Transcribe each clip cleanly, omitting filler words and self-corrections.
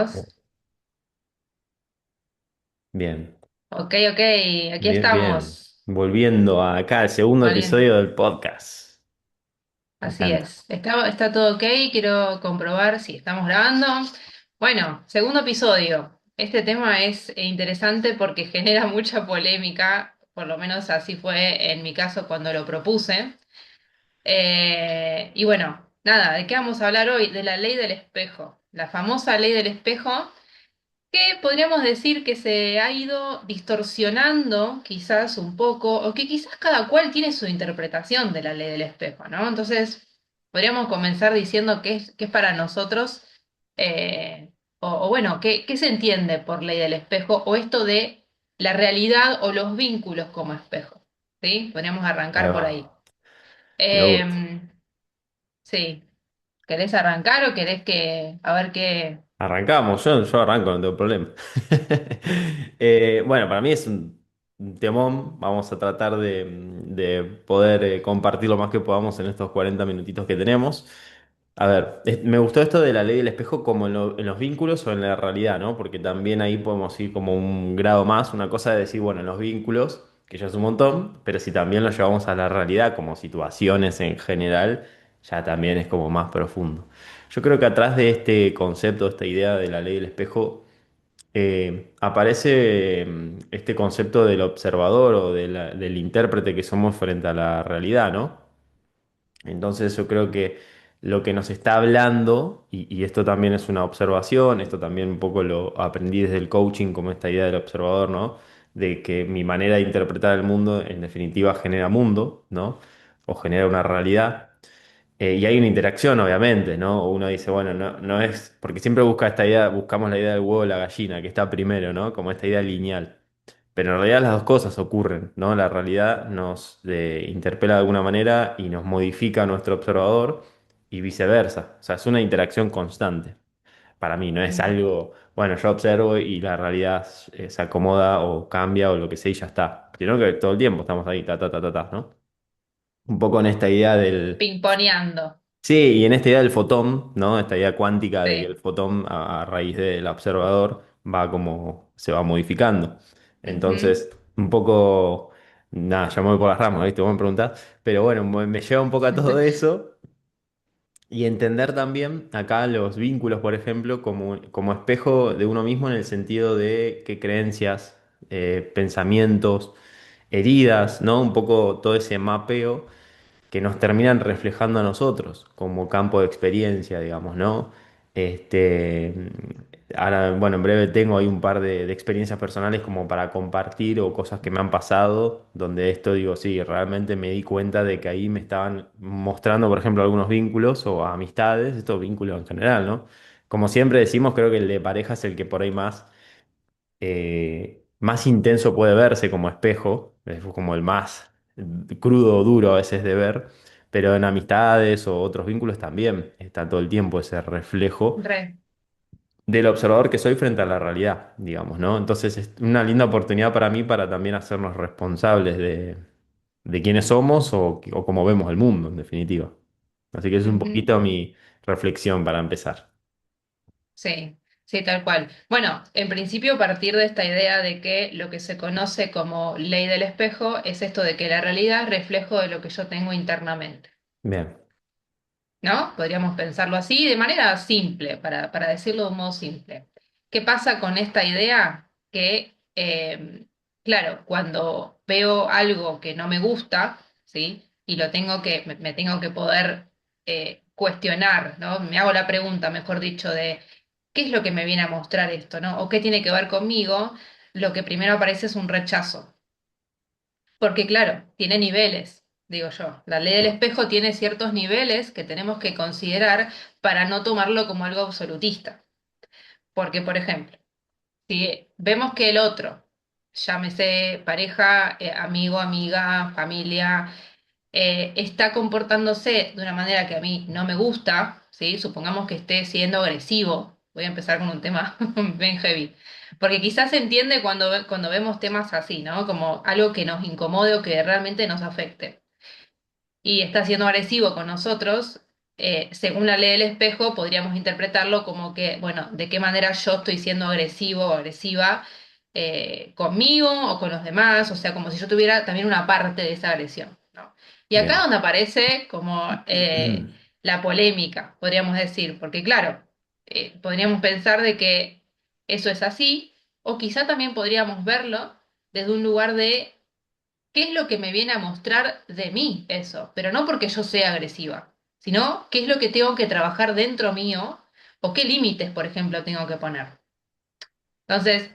2. Bien, Ok, ok, aquí bien, bien. estamos. Volviendo acá al segundo Vale, episodio del podcast. Me así encanta. es. Está todo ok, quiero comprobar si estamos grabando. Bueno, segundo episodio. Este tema es interesante porque genera mucha polémica, por lo menos así fue en mi caso cuando lo propuse. Y bueno, nada, ¿de qué vamos a hablar hoy? De la ley del espejo. La famosa ley del espejo que podríamos decir que se ha ido distorsionando quizás un poco, o que quizás cada cual tiene su interpretación de la ley del espejo, ¿no? Entonces, podríamos comenzar diciendo qué es para nosotros, o bueno, qué se entiende por ley del espejo, o esto de la realidad o los vínculos como espejo, ¿sí? Podríamos Ahí arrancar por va. ahí. Me gusta. Eh, sí, ¿querés arrancar o querés a ver qué? Arrancamos, yo arranco, no tengo problema. Bueno, para mí es un temón. Vamos a tratar de poder compartir lo más que podamos en estos 40 minutitos que tenemos. A ver, me gustó esto de la ley del espejo como en los vínculos o en la realidad, ¿no? Porque también ahí podemos ir como un grado más. Una cosa de decir, bueno, en los vínculos, que ya es un montón, pero si también lo llevamos a la realidad como situaciones en general, ya también es como más profundo. Yo creo que atrás de este concepto, esta idea de la ley del espejo, aparece este concepto del observador o del intérprete que somos frente a la realidad, ¿no? Entonces yo creo que lo que nos está hablando, y esto también es una observación, esto también un poco lo aprendí desde el coaching, como esta idea del observador, ¿no? De que mi manera de interpretar el mundo en definitiva genera mundo, ¿no? O genera una realidad. Y hay una interacción, obviamente, ¿no? Uno dice, bueno, no es, porque siempre busca esta idea, buscamos la idea del huevo o la gallina, que está primero, ¿no? Como esta idea lineal. Pero en realidad las dos cosas ocurren, ¿no? La realidad nos interpela de alguna manera y nos modifica a nuestro observador y viceversa. O sea, es una interacción constante. Para mí, no es Mm, algo, bueno, yo observo y la realidad se acomoda o cambia o lo que sea y ya está. Sino que todo el tiempo estamos ahí, ta, ta, ta, ta, ta, ¿no? Un poco en esta idea del... Pimponeando, Sí, y en esta idea del fotón, ¿no? Esta idea cuántica de que el sí. fotón a raíz del observador va como se va modificando. Ujú. Entonces, un poco, nada, ya me voy por las ramas, ¿viste? Vos me preguntás, pero bueno, me lleva un poco a todo eso y entender también acá los vínculos, por ejemplo, como espejo de uno mismo en el sentido de qué creencias, pensamientos, heridas, ¿no? Un poco todo ese mapeo que nos terminan reflejando a nosotros como campo de experiencia, digamos, ¿no? Este, ahora, bueno, en breve tengo ahí un par de experiencias personales como para compartir o cosas que me han pasado, donde esto digo, sí, realmente me di cuenta de que ahí me estaban mostrando, por ejemplo, algunos vínculos o amistades, estos vínculos en general, ¿no? Como siempre decimos, creo que el de pareja es el que por ahí más intenso puede verse como espejo, es como el más crudo, duro a veces de ver, pero en amistades o otros vínculos también está todo el tiempo ese reflejo Re. del observador que soy frente a la realidad, digamos, ¿no? Entonces es una linda oportunidad para mí para también hacernos responsables de quiénes somos o cómo vemos el mundo, en definitiva. Así que es un Ujú. poquito mi reflexión para empezar. Sí, sí, tal cual. Bueno, en principio partir de esta idea de que lo que se conoce como ley del espejo es esto de que la realidad es reflejo de lo que yo tengo internamente, Bien, ¿no? Podríamos pensarlo así, de manera simple, para decirlo de un modo simple. ¿Qué pasa con esta idea? Que, claro, cuando veo algo que no me gusta, ¿sí? Y me tengo que poder cuestionar, ¿no? Me hago la pregunta, mejor dicho, de ¿qué es lo que me viene a mostrar esto, ¿no? ¿O qué tiene que ver conmigo? Lo que primero aparece es un rechazo. Porque claro, tiene niveles, digo yo. La ley del espejo tiene ciertos niveles que tenemos que considerar para no tomarlo como algo absolutista. Porque, por ejemplo, si vemos que el otro, llámese pareja, amigo, amiga, familia, está comportándose de una manera que a mí no me gusta, ¿sí? Supongamos que esté siendo agresivo. Voy a empezar con un tema bien heavy. Porque quizás se entiende cuando vemos temas así, ¿no? Como algo que nos incomode o que realmente nos afecte. Y está siendo agresivo con nosotros. según la ley del espejo, podríamos interpretarlo como que, bueno, de qué manera yo estoy siendo agresivo o agresiva conmigo o con los demás, o sea, como si yo tuviera también una parte de esa agresión, ¿no? Y acá Bien. donde aparece como la polémica, podríamos decir, porque claro, podríamos pensar de que eso es así, o quizá también podríamos verlo desde un lugar de qué es lo que me viene a mostrar de mí eso, pero no porque yo sea agresiva, sino qué es lo que tengo que trabajar dentro mío o qué límites, por ejemplo, tengo que poner. Entonces,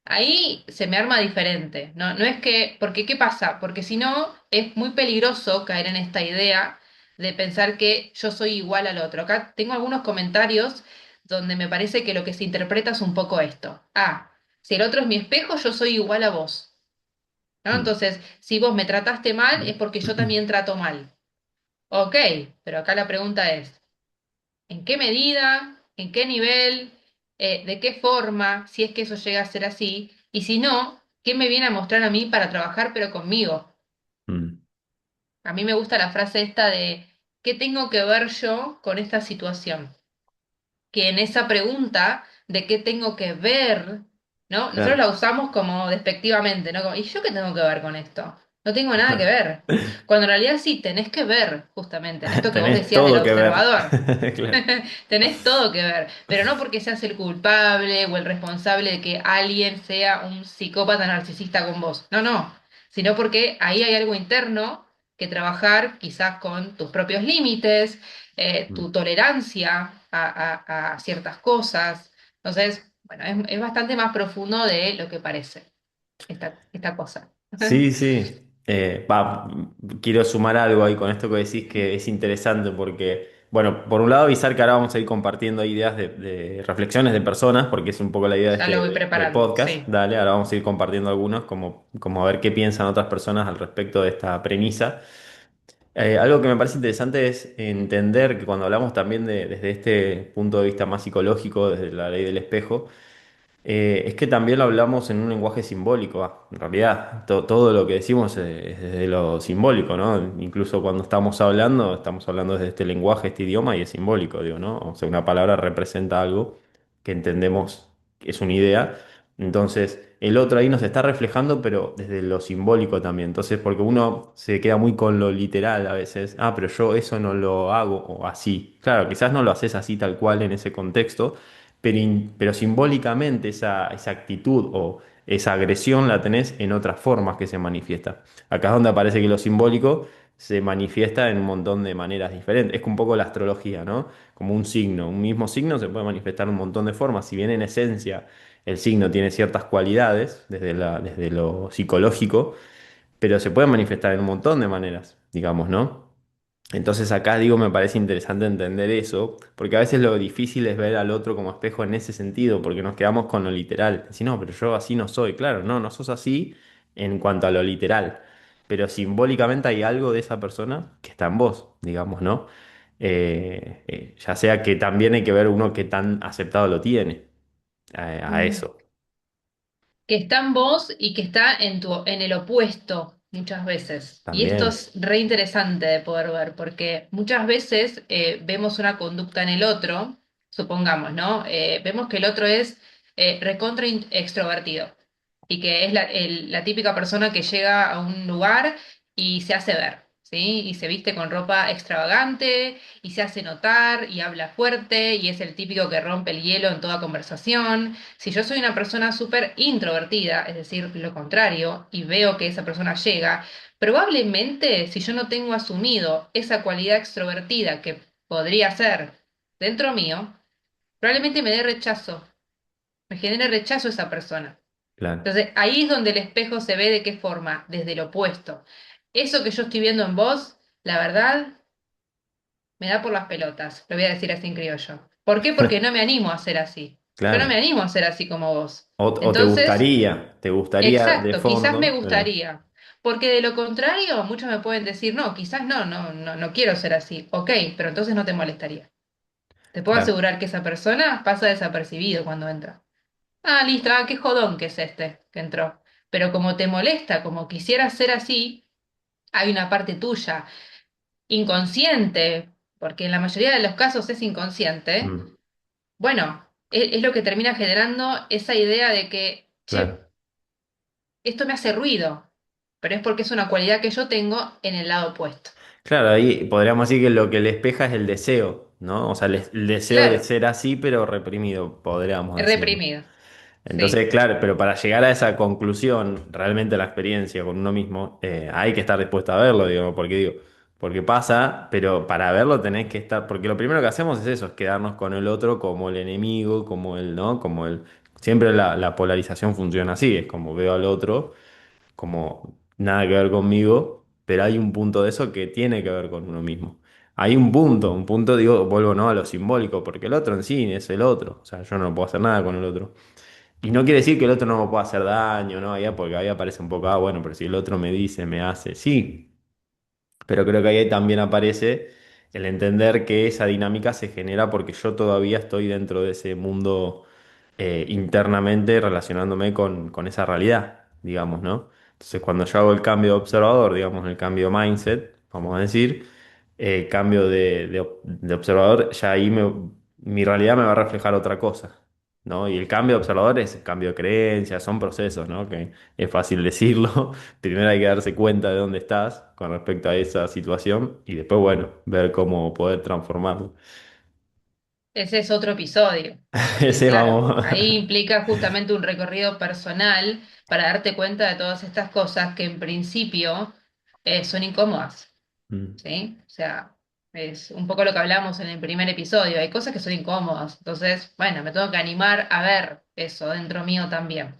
ahí se me arma diferente, ¿no? No es que, porque ¿qué pasa? Porque si no, es muy peligroso caer en esta idea de pensar que yo soy igual al otro. Acá tengo algunos comentarios donde me parece que lo que se interpreta es un poco esto. Ah, si el otro es mi espejo, yo soy igual a vos. ¿No? Entonces, si vos me trataste mal, es porque yo también trato mal. Ok, pero acá la pregunta es, ¿en qué medida? ¿En qué nivel? ¿De qué forma? Si es que eso llega a ser así. Y si no, ¿qué me viene a mostrar a mí para trabajar pero conmigo? Mm, A mí me gusta la frase esta de, ¿qué tengo que ver yo con esta situación? Que en esa pregunta de qué tengo que ver, ¿no? Nosotros claro. la usamos como despectivamente, ¿no? Como, ¿y yo qué tengo que ver con esto? No tengo nada que ver. Cuando en realidad sí, tenés que ver, justamente, en esto que vos Tenés decías del todo que ver. observador. Claro. Tenés todo que ver, pero no porque seas el culpable o el responsable de que alguien sea un psicópata narcisista con vos. No, no, sino porque ahí hay algo interno que trabajar quizás con tus propios límites, Mm. tu tolerancia a ciertas cosas. Entonces, bueno, es bastante más profundo de lo que parece esta cosa. Sí, sí. Quiero sumar algo ahí con esto que decís que es interesante porque, bueno, por un lado avisar que ahora vamos a ir compartiendo ideas de reflexiones de personas, porque es un poco la idea de Ya lo voy del preparando, podcast. sí. Dale, ahora vamos a ir compartiendo algunos como a ver qué piensan otras personas al respecto de esta premisa. Algo que me parece interesante es entender que cuando hablamos también desde este punto de vista más psicológico, desde la ley del espejo, es que también lo hablamos en un lenguaje simbólico. En realidad, todo lo que decimos es desde lo simbólico, ¿no? Incluso cuando estamos hablando desde este lenguaje, este idioma, y es simbólico, digo, ¿no? O sea, una palabra representa algo que entendemos que es una idea. Entonces, el otro ahí nos está reflejando, pero desde lo simbólico también. Entonces, porque uno se queda muy con lo literal a veces. Ah, pero yo eso no lo hago o así. Claro, quizás no lo haces así tal cual en ese contexto, pero simbólicamente esa actitud o esa agresión la tenés en otras formas que se manifiesta. Acá es donde aparece que lo simbólico se manifiesta en un montón de maneras diferentes. Es un poco la astrología, ¿no? Como un signo. Un mismo signo se puede manifestar en un montón de formas. Si bien en esencia el signo tiene ciertas cualidades desde lo psicológico, pero se puede manifestar en un montón de maneras, digamos, ¿no? Entonces acá digo, me parece interesante entender eso, porque a veces lo difícil es ver al otro como espejo en ese sentido, porque nos quedamos con lo literal. Decir, no, pero yo así no soy. Claro, no, no sos así en cuanto a lo literal, pero simbólicamente hay algo de esa persona que está en vos, digamos, ¿no? Ya sea que también hay que ver uno que tan aceptado lo tiene a Mm. eso Que está en vos y que está en el opuesto muchas veces. Y esto también. es re interesante de poder ver, porque muchas veces vemos una conducta en el otro, supongamos, ¿no? Vemos que el otro es recontra extrovertido y que es la típica persona que llega a un lugar y se hace ver. ¿Sí? Y se viste con ropa extravagante y se hace notar y habla fuerte y es el típico que rompe el hielo en toda conversación. Si yo soy una persona súper introvertida, es decir, lo contrario, y veo que esa persona llega, probablemente si yo no tengo asumido esa cualidad extrovertida que podría ser dentro mío, probablemente me dé rechazo, me genere rechazo esa persona. Claro. Entonces ahí es donde el espejo se ve de qué forma, desde el opuesto. Eso que yo estoy viendo en vos, la verdad, me da por las pelotas, lo voy a decir así en criollo. ¿Por qué? Porque no me animo a ser así. Yo no me Claro. animo a ser así como vos. O Entonces, te gustaría de exacto, quizás me fondo, gustaría, porque de lo contrario, muchos me pueden decir, no, quizás no, no, no, no quiero ser así. Ok, pero entonces no te molestaría. Te puedo claro. asegurar que esa persona pasa desapercibido cuando entra. Ah, listo, ah, qué jodón que es este que entró. Pero como te molesta, como quisieras ser así, hay una parte tuya inconsciente, porque en la mayoría de los casos es inconsciente, Mm, bueno, es lo que termina generando esa idea de que, che, claro. esto me hace ruido, pero es porque es una cualidad que yo tengo en el lado opuesto. Claro, ahí podríamos decir que lo que le espeja es el deseo, ¿no? O sea, el deseo de Claro, ser así, pero reprimido, podríamos decirlo. reprimido. Entonces, Sí, claro, pero para llegar a esa conclusión, realmente la experiencia con uno mismo, hay que estar dispuesto a verlo, digo, porque pasa, pero para verlo tenés que estar, porque lo primero que hacemos es eso, es quedarnos con el otro como el enemigo, como el, ¿no? Como el, siempre la polarización funciona así, es como veo al otro como nada que ver conmigo, pero hay un punto de eso que tiene que ver con uno mismo. Hay un punto, digo, vuelvo no a lo simbólico, porque el otro en sí es el otro, o sea, yo no puedo hacer nada con el otro. Y no quiere decir que el otro no me pueda hacer daño, ¿no? Ya, porque ahí aparece un poco, ah, bueno, pero si el otro me dice, me hace, sí, pero creo que ahí también aparece el entender que esa dinámica se genera porque yo todavía estoy dentro de ese mundo internamente relacionándome con esa realidad, digamos, ¿no? Entonces, cuando yo hago el cambio de observador, digamos, el cambio de mindset, vamos a decir, cambio de observador, ya ahí mi realidad me va a reflejar otra cosa, ¿no? Y el cambio de observador es cambio de creencias, son procesos, ¿no? Que es fácil decirlo. Primero hay que darse cuenta de dónde estás con respecto a esa situación y después, bueno, ver cómo poder transformarlo. ese es otro episodio, porque Ese claro, vamos. ahí implica justamente un recorrido personal para darte cuenta de todas estas cosas que en principio son incómodas, Mm, ¿sí? O sea, es un poco lo que hablamos en el primer episodio, hay cosas que son incómodas, entonces, bueno, me tengo que animar a ver eso dentro mío también.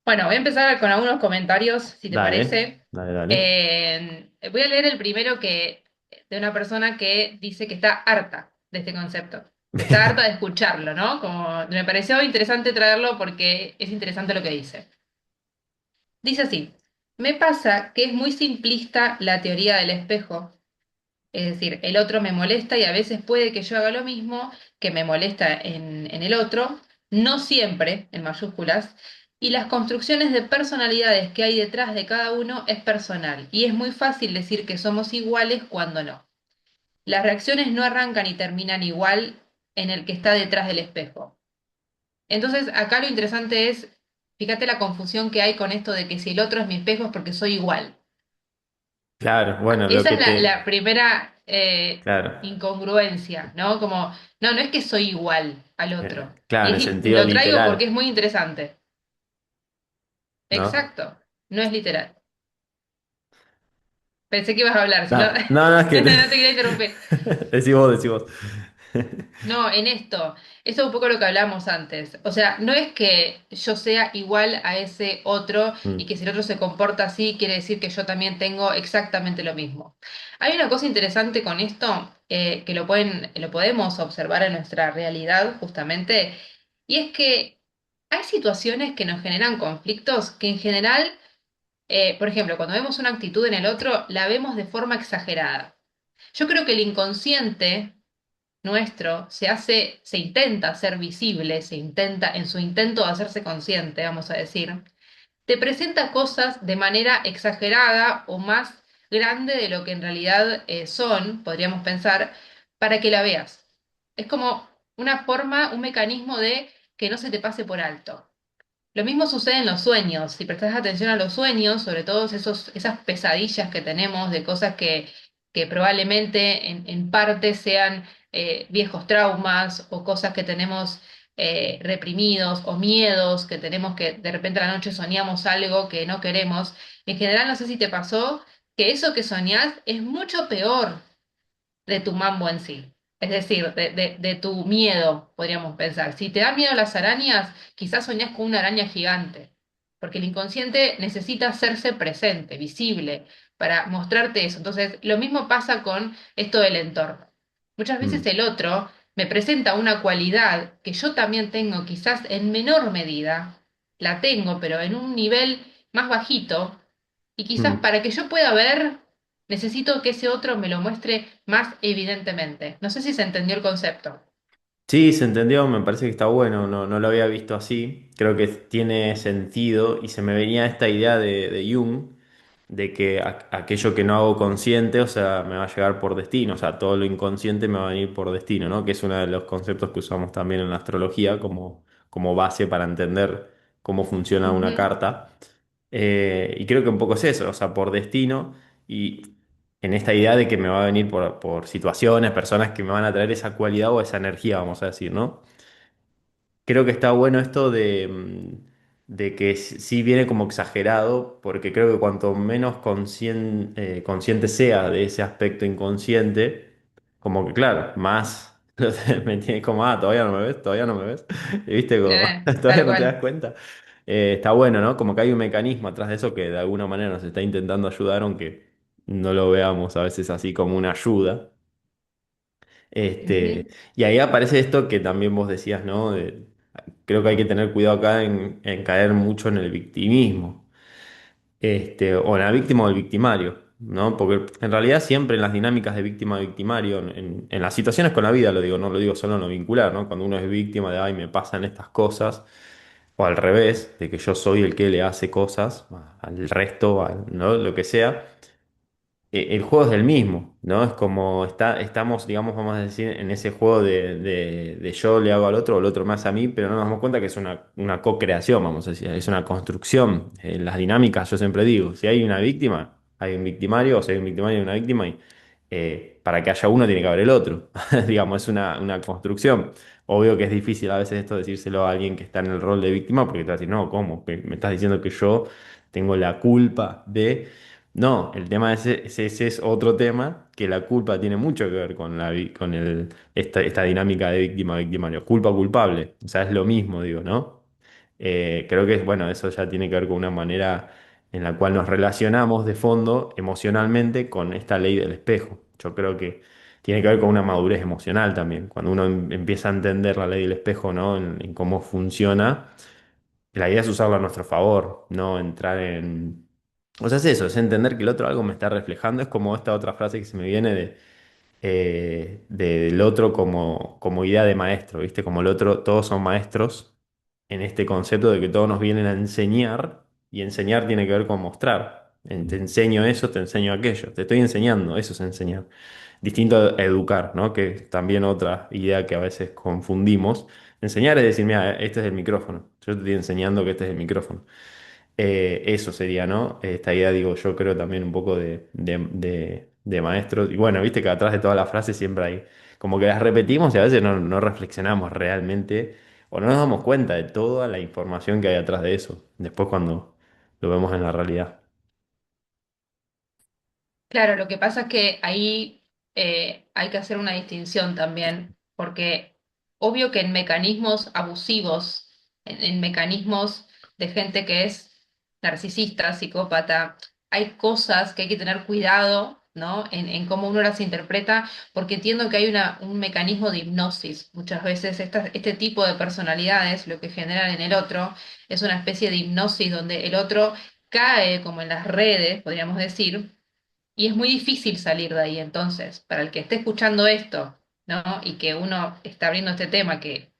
Bueno, voy a empezar con algunos comentarios, si te dale, parece. dale, dale. Voy a leer el primero de una persona que dice que está harta de este concepto, que está harta de escucharlo, ¿no? Como me pareció interesante traerlo porque es interesante lo que dice. Dice así, me pasa que es muy simplista la teoría del espejo, es decir, el otro me molesta y a veces puede que yo haga lo mismo que me molesta en el otro, no siempre, en mayúsculas, y las construcciones de personalidades que hay detrás de cada uno es personal, y es muy fácil decir que somos iguales cuando no. Las reacciones no arrancan y terminan igual en el que está detrás del espejo. Entonces, acá lo interesante es, fíjate la confusión que hay con esto de que si el otro es mi espejo es porque soy igual. Claro, bueno, lo Esa que es la te... primera Claro, incongruencia, ¿no? Como, no es que soy igual al otro. claro, en el sentido Lo traigo porque es literal, muy interesante. ¿no? Exacto, no es literal. Pensé que ibas a hablar, si no, No, no, no, es que... no te quería interrumpir. Decí vos, decí vos. No, en esto, eso es un poco lo que hablamos antes. O sea, no es que yo sea igual a ese otro y Mm, que si el otro se comporta así, quiere decir que yo también tengo exactamente lo mismo. Hay una cosa interesante con esto, que lo podemos observar en nuestra realidad justamente, y es que hay situaciones que nos generan conflictos que en general, por ejemplo, cuando vemos una actitud en el otro, la vemos de forma exagerada. Yo creo que el inconsciente nuestro se intenta hacer visible, en su intento de hacerse consciente, vamos a decir, te presenta cosas de manera exagerada o más grande de lo que en realidad son, podríamos pensar, para que la veas. Es como una forma, un mecanismo de que no se te pase por alto. Lo mismo sucede en los sueños. Si prestas atención a los sueños, sobre todo esas pesadillas que tenemos de cosas que probablemente en parte sean viejos traumas o cosas que tenemos reprimidos o miedos que tenemos que de repente a la noche soñamos algo que no queremos. En general, no sé si te pasó que eso que soñás es mucho peor de tu mambo en sí. Es decir, de tu miedo, podríamos pensar. Si te da miedo las arañas, quizás soñás con una araña gigante, porque el inconsciente necesita hacerse presente, visible, para mostrarte eso. Entonces, lo mismo pasa con esto del entorno. Muchas veces mm, el otro me presenta una cualidad que yo también tengo, quizás en menor medida, la tengo, pero en un nivel más bajito, y quizás mm. para que yo pueda ver necesito que ese otro me lo muestre más evidentemente. No sé si se entendió el concepto. Sí, se entendió, me parece que está bueno, no, no lo había visto así, creo que tiene sentido y se me venía esta idea de Jung, de que aquello que no hago consciente, o sea, me va a llegar por destino, o sea, todo lo inconsciente me va a venir por destino, ¿no? Que es uno de los conceptos que usamos también en la astrología como base para entender cómo funciona una Ujú, carta. Y creo que un poco es eso, o sea, por destino y en esta idea de que me va a venir por situaciones, personas que me van a traer esa cualidad o esa energía, vamos a decir, ¿no? Creo que está bueno esto de que sí viene como exagerado, porque creo que cuanto menos consciente sea de ese aspecto inconsciente, como que claro, más me tiene como, todavía no me ves, todavía no me ves, y viste, como, todavía tal no te das cual. cuenta. Está bueno, ¿no? Como que hay un mecanismo atrás de eso que de alguna manera nos está intentando ayudar, aunque no lo veamos a veces así como una ayuda. Ujú. Y ahí aparece esto que también vos decías, ¿no? Creo que hay que tener cuidado acá en caer mucho en el victimismo, o en la víctima o el victimario, ¿no? Porque en realidad siempre en las dinámicas de víctima-victimario, en las situaciones con la vida, lo digo, no lo digo solo en lo vincular, ¿no? Cuando uno es víctima de, ay, me pasan estas cosas, o al revés, de que yo soy el que le hace cosas al resto, ¿no? Lo que sea el juego es del mismo, ¿no? Es como estamos, digamos, vamos a decir, en ese juego de yo le hago al otro o el otro me hace a mí, pero no nos damos cuenta que es una co-creación, vamos a decir, es una construcción. En las dinámicas, yo siempre digo, si hay una víctima, hay un victimario, o si hay un victimario y una víctima, y para que haya uno tiene que haber el otro. Digamos, es una construcción. Obvio que es difícil a veces esto decírselo a alguien que está en el rol de víctima, porque te va a decir, no, ¿cómo? Me estás diciendo que yo tengo la culpa de... No, el tema ese es otro tema, que la culpa tiene mucho que ver con esta dinámica de víctima-victimario. Culpa culpable, o sea, es lo mismo, digo, ¿no? Creo que, bueno, eso ya tiene que ver con una manera en la cual nos relacionamos de fondo emocionalmente con esta ley del espejo. Yo creo que tiene que ver con una madurez emocional también. Cuando uno empieza a entender la ley del espejo, ¿no? En cómo funciona, la idea es usarla a nuestro favor, no entrar en... O sea, es eso, es entender que el otro algo me está reflejando. Es como esta otra frase que se me viene del otro como idea de maestro, ¿viste? Como el otro, todos son maestros en este concepto de que todos nos vienen a enseñar y enseñar tiene que ver con mostrar. Te enseño eso, te enseño aquello, te estoy enseñando, eso es enseñar. Distinto a educar, ¿no? Que es también otra idea que a veces confundimos. Enseñar es decir, mira, este es el micrófono, yo te estoy enseñando que este es el micrófono. Eso sería, ¿no? Esta idea, digo, yo creo también un poco de maestros. Y bueno, viste que atrás de todas las frases siempre hay, como que las repetimos y a veces no reflexionamos realmente o no nos damos cuenta de toda la información que hay atrás de eso, después cuando lo vemos en la realidad. Claro, lo que pasa es que ahí hay que hacer una distinción también, porque obvio que en mecanismos abusivos, en mecanismos de gente que es narcisista, psicópata, hay cosas que hay que tener cuidado, ¿no? En cómo uno las interpreta, porque entiendo que hay un mecanismo de hipnosis. Muchas veces este tipo de personalidades lo que generan en el otro es una especie de hipnosis donde el otro cae como en las redes, podríamos decir, y es muy difícil salir de ahí. Entonces, para el que esté escuchando esto, ¿no? Y que uno está abriendo este tema que,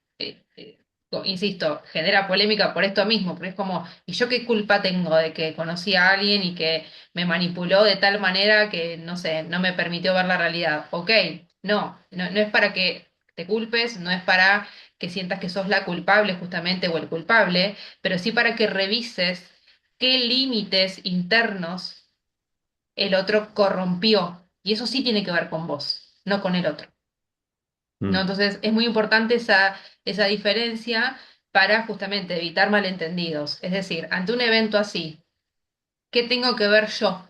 insisto, genera polémica por esto mismo, porque es como, ¿y yo qué culpa tengo de que conocí a alguien y que me manipuló de tal manera que, no sé, no me permitió ver la realidad? Ok, no es para que te culpes, no es para que sientas que sos la culpable justamente o el culpable, pero sí para que revises qué límites internos el otro corrompió. Y eso sí tiene que ver con vos, no con el otro. ¿No? Mm, Entonces es muy importante esa diferencia para justamente evitar malentendidos. Es decir, ante un evento así, ¿qué tengo que ver yo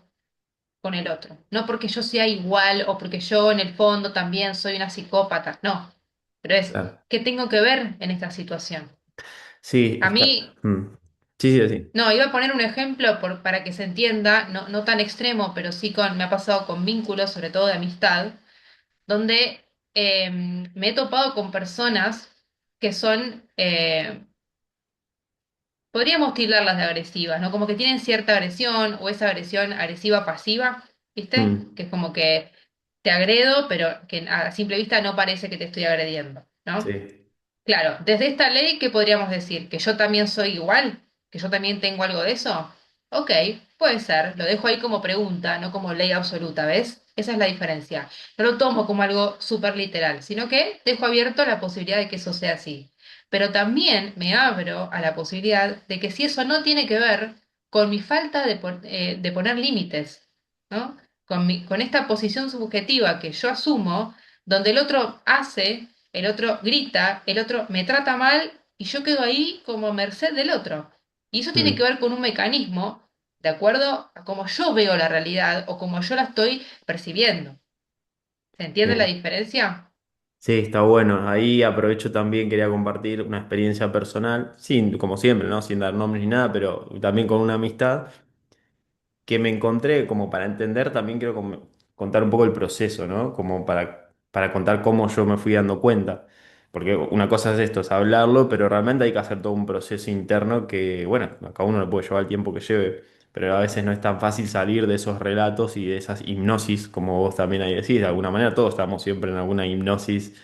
con el otro? No porque yo sea igual o porque yo en el fondo también soy una psicópata, no, pero es, claro. ¿qué tengo que ver en esta situación? Sí, A mí, Sí, sí, sí. no, iba a poner un ejemplo para que se entienda, no tan extremo, pero sí me ha pasado con vínculos, sobre todo de amistad donde me he topado con personas que son, podríamos tildarlas de agresivas, ¿no? Como que tienen cierta agresión o esa agresión agresiva pasiva, ¿viste? Mm, Que es como que te agredo, pero que a simple vista no parece que te estoy agrediendo, ¿no? sí. Claro, desde esta ley, ¿qué podríamos decir? ¿Que yo también soy igual? ¿Que yo también tengo algo de eso? Ok, puede ser, lo dejo ahí como pregunta, no como ley absoluta, ¿ves? Esa es la diferencia. No lo tomo como algo súper literal, sino que dejo abierto la posibilidad de que eso sea así. Pero también me abro a la posibilidad de que si eso no tiene que ver con mi falta de poner límites, ¿no? Con esta posición subjetiva que yo asumo, donde el otro hace, el otro grita, el otro me trata mal y yo quedo ahí como merced del otro. Y eso tiene que Mm. ver con un mecanismo de acuerdo a cómo yo veo la realidad o cómo yo la estoy percibiendo. ¿Se entiende la Sí. diferencia? Sí, está bueno. Ahí aprovecho también, quería compartir una experiencia personal, sin, como siempre, ¿no? Sin dar nombres ni nada, pero también con una amistad que me encontré como para entender, también quiero contar un poco el proceso, ¿no? Como para contar cómo yo me fui dando cuenta. Porque una cosa es esto, es hablarlo, pero realmente hay que hacer todo un proceso interno que, bueno, a cada uno le puede llevar el tiempo que lleve, pero a veces no es tan fácil salir de esos relatos y de esas hipnosis, como vos también ahí decís, de alguna manera todos estamos siempre en alguna hipnosis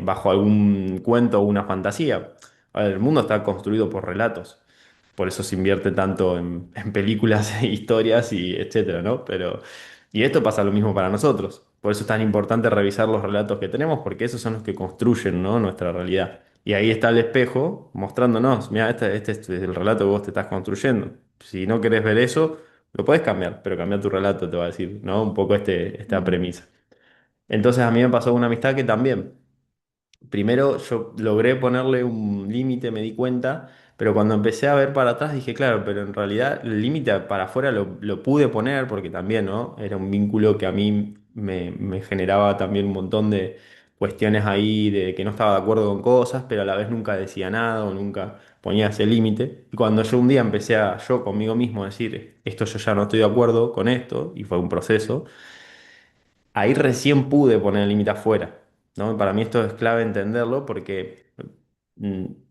bajo algún cuento o una fantasía. A ver, el mundo está construido por relatos. Por eso se invierte tanto en películas, historias y etcétera, ¿no? Pero, y esto pasa lo mismo para nosotros. Por eso es tan importante revisar los relatos que tenemos, porque esos son los que construyen, ¿no? Nuestra realidad. Y ahí está el espejo mostrándonos, mira, este es el relato que vos te estás construyendo. Si no querés ver eso, lo podés cambiar, pero cambiar tu relato te va a decir, ¿no? Un poco esta Mm. premisa. Entonces a mí me pasó una amistad que también. Primero yo logré ponerle un límite, me di cuenta, pero cuando empecé a ver para atrás dije, claro, pero en realidad el límite para afuera lo pude poner porque también, ¿no? Era un vínculo que a mí me generaba también un montón de cuestiones ahí de que no estaba de acuerdo con cosas, pero a la vez nunca decía nada o nunca ponía ese límite. Y cuando yo un día empecé a yo conmigo mismo decir, esto yo ya no estoy de acuerdo con esto, y fue un proceso. Ahí recién pude poner el límite afuera, ¿no? Para mí esto es clave entenderlo porque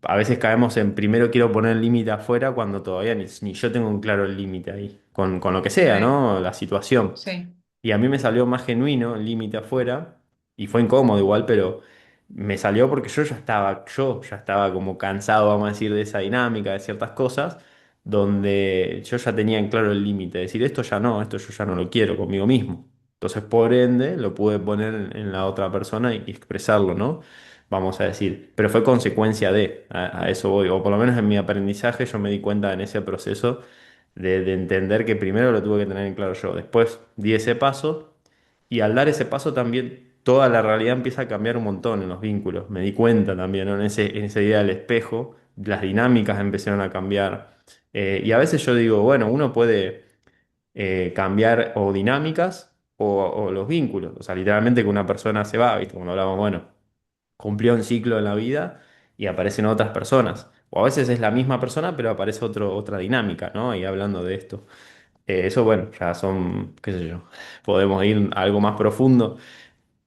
a veces caemos en primero quiero poner el límite afuera cuando todavía ni yo tengo un claro el límite ahí, con lo que sea, Sí, ¿no? La situación. sí, Y a mí me salió más genuino el límite afuera y fue incómodo igual, pero me salió porque yo ya estaba como cansado, vamos a decir, de esa dinámica, de ciertas cosas, donde yo ya tenía en claro el límite, decir esto ya no, esto yo ya no lo quiero conmigo mismo. Entonces, por ende, lo pude poner en la otra persona y expresarlo, ¿no? Vamos a decir, pero fue consecuencia a eso voy, o por lo menos en mi aprendizaje yo me di cuenta en ese proceso de entender que primero lo tuve que tener en claro yo, después di ese paso y al dar ese paso también toda la realidad empieza a cambiar un montón en los vínculos, me di cuenta también, ¿no? En esa idea del espejo, las dinámicas empezaron a cambiar. Y a veces yo digo, bueno, uno puede cambiar o dinámicas o los vínculos. O sea, literalmente que una persona se va, ¿viste? Cuando hablamos, bueno, cumplió un ciclo en la vida y aparecen otras personas. O a veces es la misma persona, pero aparece otra dinámica, ¿no? Y hablando de esto. Eso, bueno, ya son, qué sé yo, podemos ir a algo más profundo.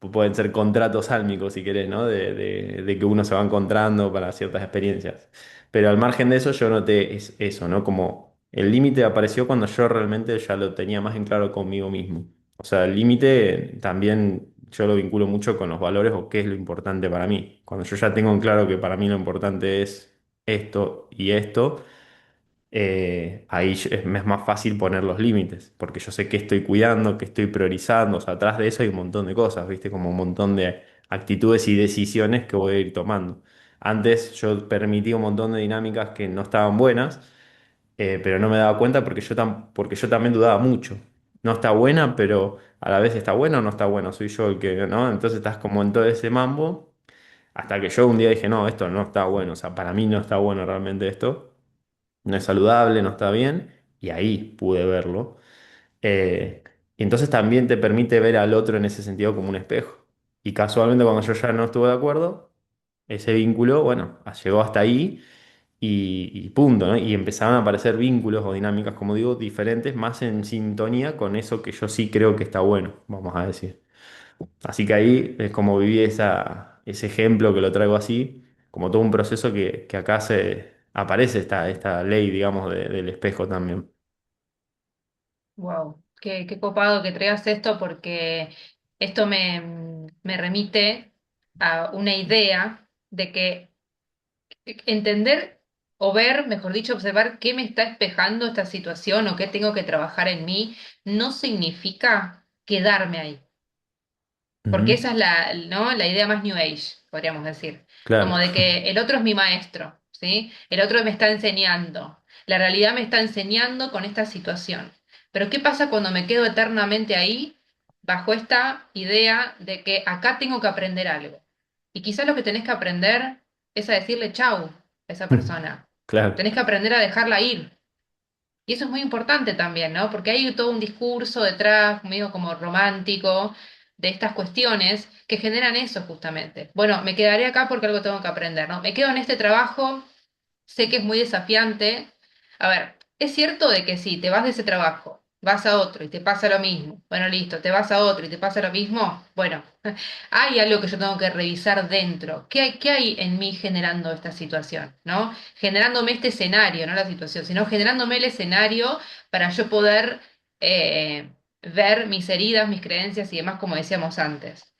Pueden ser contratos sálmicos, si querés, ¿no? De que uno se va encontrando para ciertas experiencias. Pero al margen de eso, yo noté eso, ¿no? Como el límite apareció cuando yo realmente ya lo tenía más en claro conmigo mismo. O sea, el límite también yo lo vinculo mucho con los valores o qué es lo importante para mí. Cuando yo ya tengo en claro que para mí lo importante es esto y esto, ahí me es más fácil poner los límites, porque yo sé qué estoy cuidando, qué estoy priorizando, o sea, atrás de eso hay un montón de cosas, ¿viste? Como un montón de actitudes y decisiones que voy a ir tomando. Antes yo permitía un montón de dinámicas que no estaban buenas, pero no me daba cuenta porque yo también dudaba mucho. No está buena, pero a la vez está buena o no está buena, soy yo el que, ¿no? Entonces estás como en todo ese mambo, hasta que yo un día dije, no, esto no está bueno, o sea, para mí no está bueno realmente esto, no es saludable, no está bien, y ahí pude verlo. Eh, y entonces también te permite ver al otro en ese sentido como un espejo. Y casualmente cuando yo ya no estuve de acuerdo, ese vínculo, bueno, llegó hasta ahí y punto, ¿no? Y empezaron a aparecer vínculos o dinámicas, como digo, diferentes, más en sintonía con eso que yo sí creo que está bueno, vamos a decir. Así que ahí es como viví ese ejemplo que lo traigo así, como todo un proceso que acá aparece esta ley, digamos, del espejo también. wow. Qué copado que traigas esto porque esto me remite a una idea de que entender. o ver, mejor dicho, observar qué me está espejando esta situación o qué tengo que trabajar en mí, no significa quedarme ahí. Porque Ujú. esa es la, ¿no? La idea más New Age, podríamos decir. Como Claro. de que el otro es mi maestro, ¿sí? El otro me está enseñando. La realidad me está enseñando con esta situación. Pero ¿qué pasa cuando me quedo eternamente ahí, bajo esta idea de que acá tengo que aprender algo? Y quizás lo que tenés que aprender es a decirle chau a esa persona. Claro. Tenés que aprender a dejarla ir. Y eso es muy importante también, ¿no? Porque hay todo un discurso detrás, medio como romántico, de estas cuestiones que generan eso justamente. Bueno, me quedaré acá porque algo tengo que aprender, ¿no? Me quedo en este trabajo, sé que es muy desafiante. A ver, es cierto de que si te vas de ese trabajo, vas a otro y te pasa lo mismo. Bueno, listo, te vas a otro y te pasa lo mismo. Bueno, hay algo que yo tengo que revisar dentro. Qué hay en mí generando esta situación, ¿no? Generándome este escenario, no la situación, sino generándome el escenario para yo poder ver mis heridas, mis creencias y demás, como decíamos antes.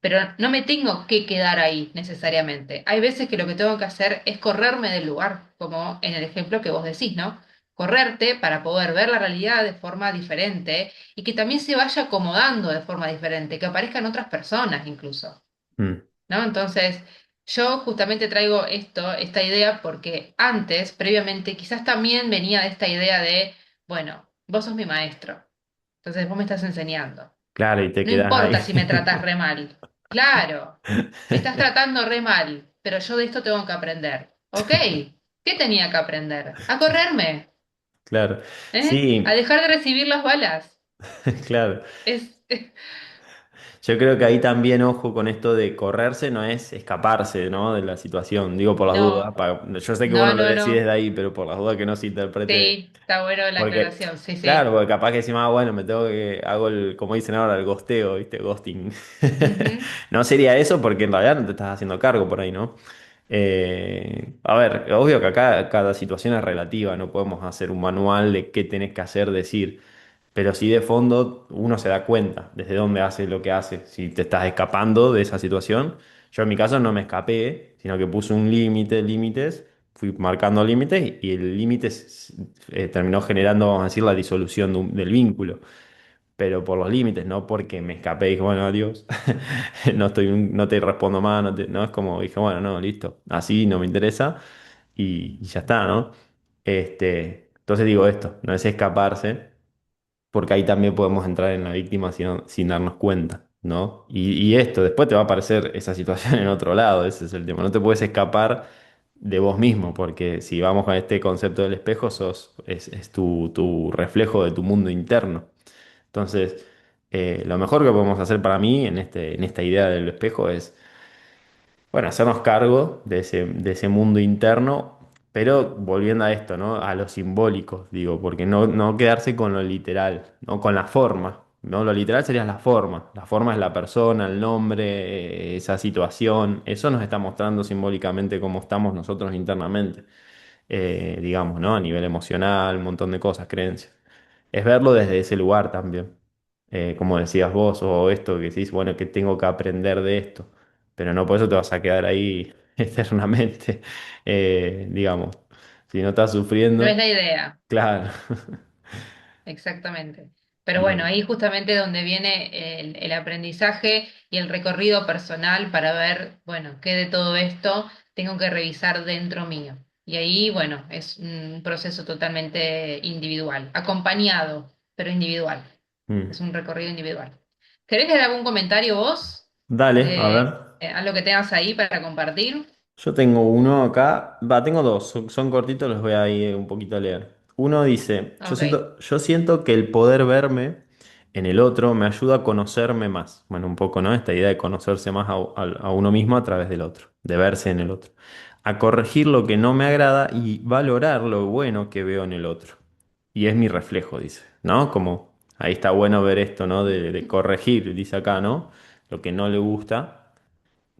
Pero no me tengo que quedar ahí necesariamente. Hay veces que lo que tengo que hacer es correrme del lugar, como en el ejemplo que vos decís, ¿no? Correrte para poder ver la realidad de forma diferente y que también se vaya acomodando de forma diferente, que aparezcan otras personas incluso, Mm. ¿no? Entonces, yo justamente traigo esta idea porque antes, previamente, quizás también venía de esta idea de, bueno, vos sos mi maestro, entonces vos me estás enseñando. Claro, y te No quedas ahí. importa si me tratas re mal. Claro, me estás tratando re mal, pero yo de esto tengo que aprender. Ok, ¿qué tenía que aprender? A correrme, Claro. ¿eh? A Sí, dejar de recibir las balas. claro. Es, Yo creo que ahí también, ojo con esto de correrse, no es escaparse, ¿no? De la situación. Digo por las dudas. no, Yo sé que vos no, no lo no, decís no. desde ahí, pero por las dudas que no se interprete. Sí, está bueno la Porque, aclaración, sí, claro, sí. porque capaz que decimos, ah, bueno, me tengo que, hago el, como dicen ahora, el ghosteo, ¿viste? Ghosting. Ujú. No sería eso porque en realidad no te estás haciendo cargo por ahí, ¿no? A ver, obvio que acá cada situación es relativa, no podemos hacer un manual de qué tenés que hacer, decir, pero sí de fondo uno se da cuenta desde dónde hace lo que hace. Si te estás escapando de esa situación, yo en mi caso no me escapé, sino que puse un límite, límites, fui marcando límites y el límite terminó generando, vamos a decir, la disolución del vínculo, pero por los límites, no porque me escapé y dije, bueno, adiós, no estoy, no te respondo más, no, es como dije, bueno, no, listo, así no me interesa y ya está, ¿no? Entonces digo esto, no es escaparse, porque ahí también podemos entrar en la víctima sin darnos cuenta, ¿no? Y esto, después te va a aparecer esa situación en otro lado, ese es el tema, no te puedes escapar de vos mismo, porque si vamos a este concepto del espejo, es tu reflejo de tu mundo interno. Entonces, lo mejor que podemos hacer para mí en esta idea del espejo es, bueno, hacernos cargo de ese mundo interno, pero volviendo a esto, ¿no? A lo simbólico, digo, porque no quedarse con lo literal, ¿no? Con la forma, ¿no? Lo literal sería la forma es la persona, el nombre, esa situación, eso nos está mostrando simbólicamente cómo estamos nosotros internamente, digamos, ¿no? A nivel emocional, un montón de cosas, creencias. Es verlo desde ese lugar también, como decías vos, o esto que decís, bueno, que tengo que aprender de esto, pero no por eso te vas a quedar ahí eternamente, digamos, si no estás No es sufriendo, la idea. claro. Exactamente. Pero bueno, Bien. ahí justamente donde viene el aprendizaje y el recorrido personal para ver, bueno, qué de todo esto tengo que revisar dentro mío. Y ahí, bueno, es un proceso totalmente individual, acompañado, pero individual. Mm. Es un recorrido individual. ¿Querés leer algún comentario vos Dale, a ver. de algo que tengas ahí para compartir? Yo tengo uno acá, va, tengo dos, son cortitos, los voy a ir un poquito a leer. Uno dice, Ok. yo siento que el poder verme en el otro me ayuda a conocerme más. Bueno, un poco, ¿no? Esta idea de conocerse más a uno mismo a través del otro, de verse en el otro. A corregir lo que no me agrada y valorar lo bueno que veo en el otro. Y es mi reflejo, dice, ¿no? Como ahí está bueno ver esto, ¿no? De corregir, dice acá, ¿no? Lo que no le gusta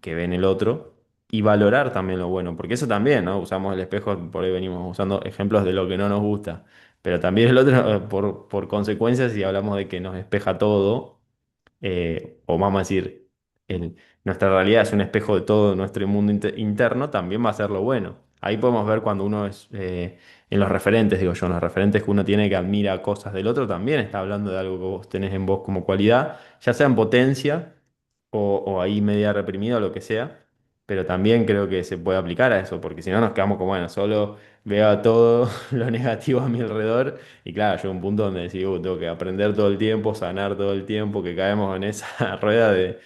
que ve en el otro y valorar también lo bueno, porque eso también, ¿no? Usamos el espejo, por ahí venimos usando ejemplos de lo que no nos gusta, pero también el otro, por consecuencia, si hablamos de que nos espeja todo, o vamos a decir, nuestra realidad es un espejo de todo nuestro mundo interno, también va a ser lo bueno. Ahí podemos ver cuando uno es, en los referentes, digo yo, en los referentes que uno tiene que admira cosas del otro, también está hablando de algo que vos tenés en vos como cualidad, ya sea en potencia o ahí media reprimida o lo que sea, pero también creo que se puede aplicar a eso, porque si no nos quedamos como, bueno, solo veo todo lo negativo a mi alrededor y claro, llega un punto donde decís, tengo que aprender todo el tiempo, sanar todo el tiempo, que caemos en esa rueda de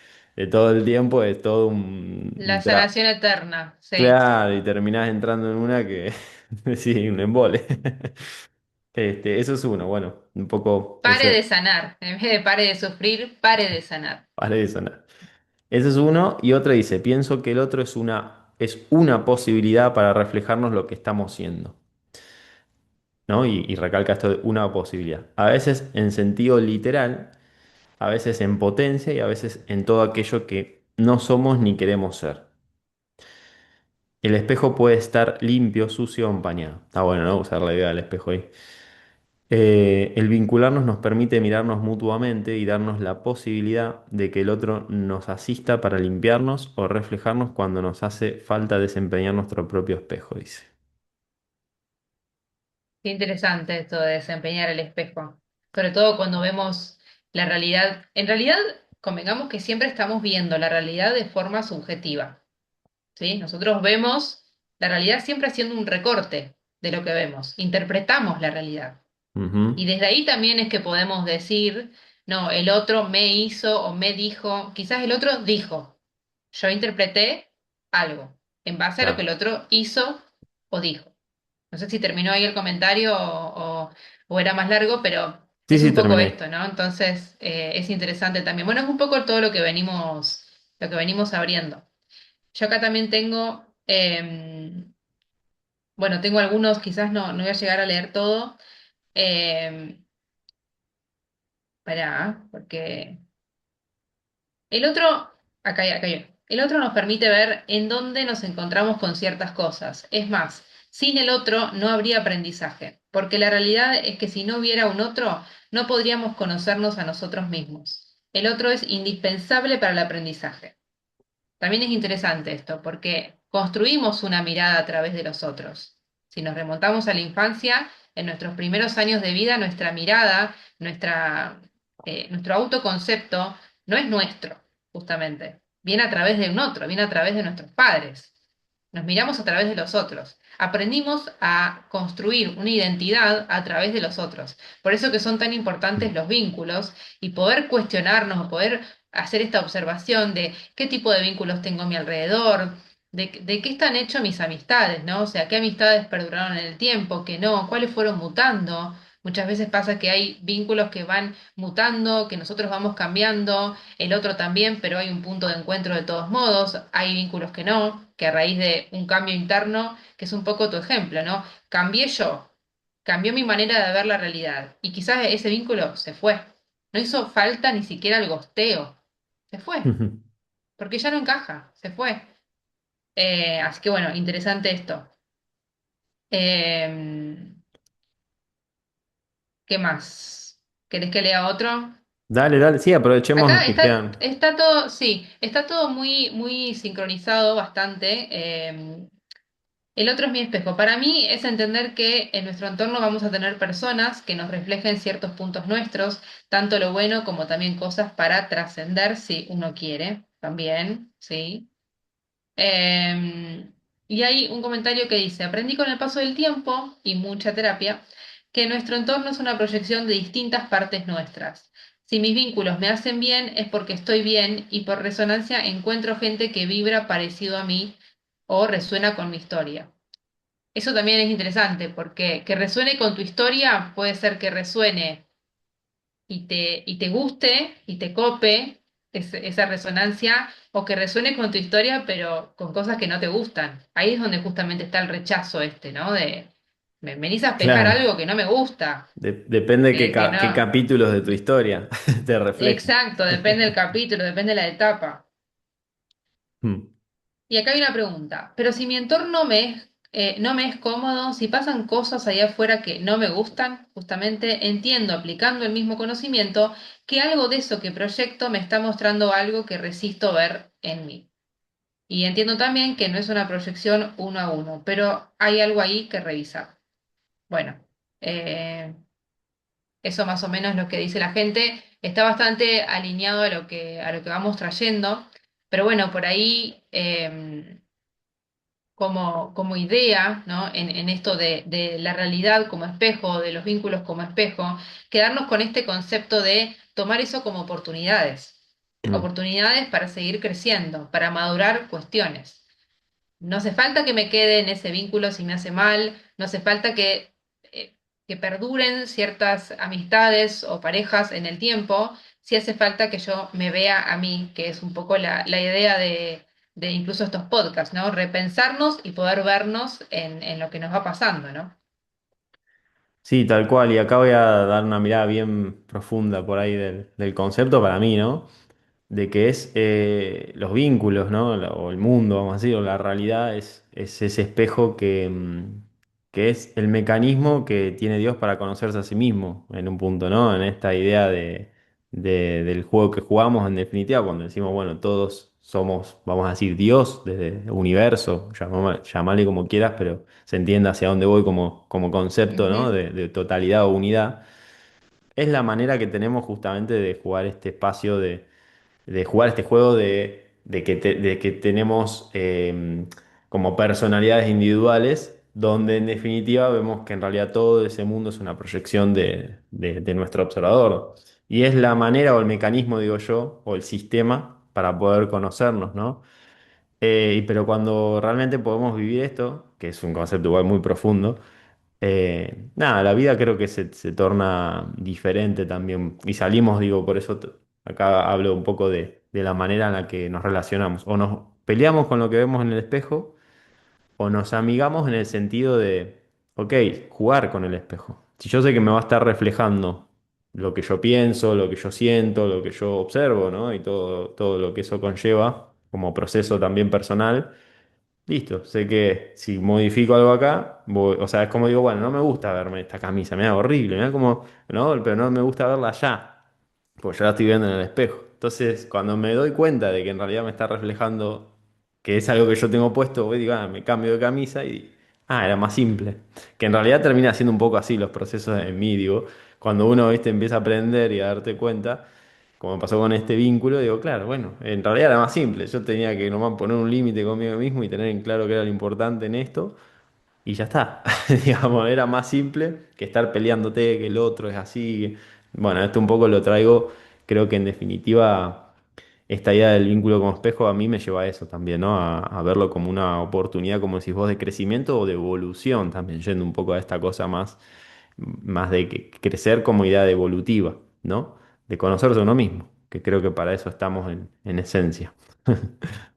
todo el tiempo, es todo La sanación eterna, sí. Claro, y terminás entrando en una que, sí, un embole. Eso es uno, bueno, un poco Pare ese, de sanar. En vez de pare de sufrir, pare de sanar. vale eso, ¿no? Ese es uno, y otro dice, pienso que el otro es una posibilidad para reflejarnos lo que estamos siendo, ¿no? Y recalca esto de una posibilidad. A veces en sentido literal, a veces en potencia y a veces en todo aquello que no somos ni queremos ser. El espejo puede estar limpio, sucio o empañado. Está bueno, ¿no? Usar la idea del espejo ahí. El vincularnos nos permite mirarnos mutuamente y darnos la posibilidad de que el otro nos asista para limpiarnos o reflejarnos cuando nos hace falta desempeñar nuestro propio espejo, dice. Qué interesante esto de desempeñar el espejo. Sobre todo cuando vemos la realidad. En realidad, convengamos que siempre estamos viendo la realidad de forma subjetiva. ¿Sí? Nosotros vemos la realidad siempre haciendo un recorte de lo que vemos. Interpretamos la realidad. Y Ujú, desde ahí también es que podemos decir, no, el otro me hizo o me dijo, quizás el otro dijo, yo interpreté algo en base a lo que claro. el otro hizo o dijo. No sé si terminó ahí el comentario o era más largo, pero Sí, es sí, un poco terminé. esto, ¿no? Entonces es interesante también. Bueno, es un poco todo lo que venimos abriendo. Yo acá también tengo, bueno, tengo algunos, quizás no voy a llegar a leer todo. Eh, porque el otro, acá hay. El otro nos permite ver en dónde nos encontramos con ciertas cosas. Es más, sin el otro no habría aprendizaje, porque la realidad es que si no hubiera un otro, no podríamos conocernos a nosotros mismos. El otro es indispensable para el aprendizaje. También es interesante esto, porque construimos una mirada a través de los otros. Si nos remontamos a la infancia, en nuestros primeros años de vida, nuestra mirada, nuestro autoconcepto no es nuestro, justamente. Viene a través de un otro, viene a través de nuestros padres. Nos miramos a través de los otros. Aprendimos a construir una identidad a través de los otros. Por eso que son tan importantes los vínculos y poder cuestionarnos, o poder hacer esta observación de qué tipo de vínculos tengo a mi alrededor, de qué están hechos mis amistades, ¿no? O sea, qué amistades perduraron en el tiempo, qué no, cuáles fueron mutando. Muchas veces pasa que hay vínculos que van mutando, que nosotros vamos cambiando, el otro también, pero hay un punto de encuentro de todos modos. Hay vínculos que no, que a raíz de un cambio interno, que es un poco tu ejemplo, ¿no? Cambié yo, cambió mi manera de ver la realidad y quizás ese vínculo se fue. No hizo falta ni siquiera el gosteo. Se fue, porque ya no encaja, se fue. Así que bueno, interesante esto. Eh, ¿Qué más? ¿Querés que lea otro? Dale, dale, sí, aprovechemos Acá que quedan. está todo, sí, está todo muy sincronizado bastante. El otro es mi espejo. Para mí es entender que en nuestro entorno vamos a tener personas que nos reflejen ciertos puntos nuestros, tanto lo bueno como también cosas para trascender si uno quiere, también, ¿sí? Eh, y hay un comentario que dice, aprendí con el paso del tiempo y mucha terapia que nuestro entorno es una proyección de distintas partes nuestras. Si mis vínculos me hacen bien es porque estoy bien y por resonancia encuentro gente que vibra parecido a mí o resuena con mi historia. Eso también es interesante porque que resuene con tu historia puede ser que resuene y te guste y te cope esa resonancia o que resuene con tu historia pero con cosas que no te gustan. Ahí es donde justamente está el rechazo este, ¿no? De me venís a espejar Claro, algo que no me gusta, depende que qué no. capítulos de tu historia te reflejan. Exacto, depende del capítulo, depende de la etapa. Mm. Y acá hay una pregunta, pero si mi entorno no me es cómodo, si pasan cosas allá afuera que no me gustan, justamente entiendo aplicando el mismo conocimiento que algo de eso que proyecto me está mostrando algo que resisto ver en mí. Y entiendo también que no es una proyección uno a uno, pero hay algo ahí que revisar. Bueno, eh, eso más o menos es lo que dice la gente. Está bastante alineado a lo que vamos trayendo, pero bueno, por ahí como idea, ¿no? En esto de la realidad como espejo, de los vínculos como espejo, quedarnos con este concepto de tomar eso como oportunidades, Mm. oportunidades para seguir creciendo, para madurar cuestiones. No hace falta que me quede en ese vínculo si me hace mal, no hace falta que perduren ciertas amistades o parejas en el tiempo, si hace falta que yo me vea a mí, que es un poco la idea de incluso estos podcasts, ¿no? Repensarnos y poder vernos en lo que nos va pasando, ¿no? Sí, tal cual. Y acá voy a dar una mirada bien profunda por ahí del concepto para mí, ¿no? De que es los vínculos, ¿no? O el mundo, vamos a decir, o la realidad es ese espejo que es el mecanismo que tiene Dios para conocerse a sí mismo, en un punto, ¿no? En esta idea del juego que jugamos, en definitiva, cuando decimos, bueno, todos somos, vamos a decir, Dios, desde el universo, llamale como quieras, pero se entiende hacia dónde voy como concepto, ¿no? Ujú, De totalidad o unidad. Es la manera que tenemos justamente de jugar este espacio de jugar este juego de que tenemos como personalidades individuales, donde en definitiva vemos que en realidad todo ese mundo es una proyección de nuestro observador. Y es la manera o el mecanismo, digo yo, o el sistema para poder conocernos, ¿no? Pero cuando realmente podemos vivir esto, que es un concepto igual muy profundo, nada, la vida creo que se torna diferente también. Y salimos, digo, por eso acá hablo un poco de la manera en la que nos relacionamos. O nos peleamos con lo que vemos en el espejo, o nos amigamos en el sentido de, ok, jugar con el espejo. Si yo sé que me va a estar reflejando lo que yo pienso, lo que yo siento, lo que yo observo, ¿no? Y todo lo que eso conlleva como proceso también personal. Listo, sé que si modifico algo acá, o sea, es como digo, bueno, no me gusta verme esta camisa, me da horrible, me da como, no, pero no me gusta verla allá, pues yo la estoy viendo en el espejo. Entonces, cuando me doy cuenta de que en realidad me está reflejando que es algo que yo tengo puesto, voy y digo, me cambio de camisa y, era más simple. Que en realidad termina siendo un poco así los procesos en mí, digo, cuando uno, viste, empieza a aprender y a darte cuenta como pasó con este vínculo, digo, claro, bueno, en realidad era más simple. Yo tenía que nomás poner un límite conmigo mismo y tener en claro qué era lo importante en esto, y ya está. Digamos, era más simple que estar peleándote, que el otro es así. Bueno, esto un poco lo traigo, creo que en definitiva, esta idea del vínculo como espejo a mí me lleva a eso también, ¿no? A verlo como una oportunidad, como decís vos, de crecimiento o de evolución también, yendo un poco a esta cosa más de que crecer como idea de evolutiva, ¿no? De conocerse a uno mismo, que creo que para eso estamos en esencia.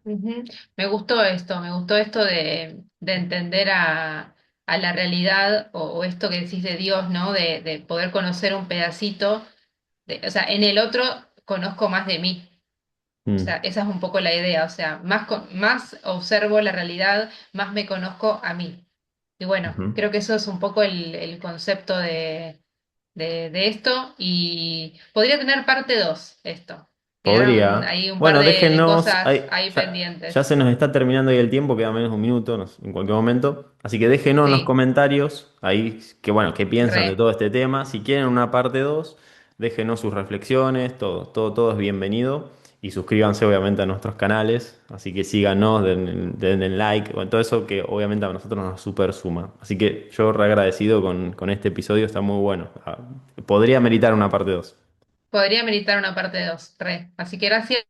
ujú. Me gustó esto de entender a la realidad o esto que decís de Dios, ¿no? De poder conocer un pedacito, o sea, en el otro conozco más de mí. O sea, Mm, esa es un poco la idea. O sea, más observo la realidad, más me conozco a mí. Y bueno, ujú. creo que eso es un poco el concepto de esto. Y podría tener parte 2 esto. Quedaron Podría. ahí un par Bueno, de déjenos, cosas ahí ya pendientes. se nos está terminando ahí el tiempo, queda menos de un minuto, en cualquier momento. Así que déjenos en los Sí, comentarios ahí que bueno, qué piensan de re. todo este tema. Si quieren una parte 2, déjenos sus reflexiones, todo es bienvenido. Y suscríbanse obviamente a nuestros canales. Así que síganos, denle like, bueno, todo eso que obviamente a nosotros nos super suma. Así que yo re agradecido con este episodio, está muy bueno. Podría meritar una parte 2. Podría meditar una parte 2 re. Así que gracias.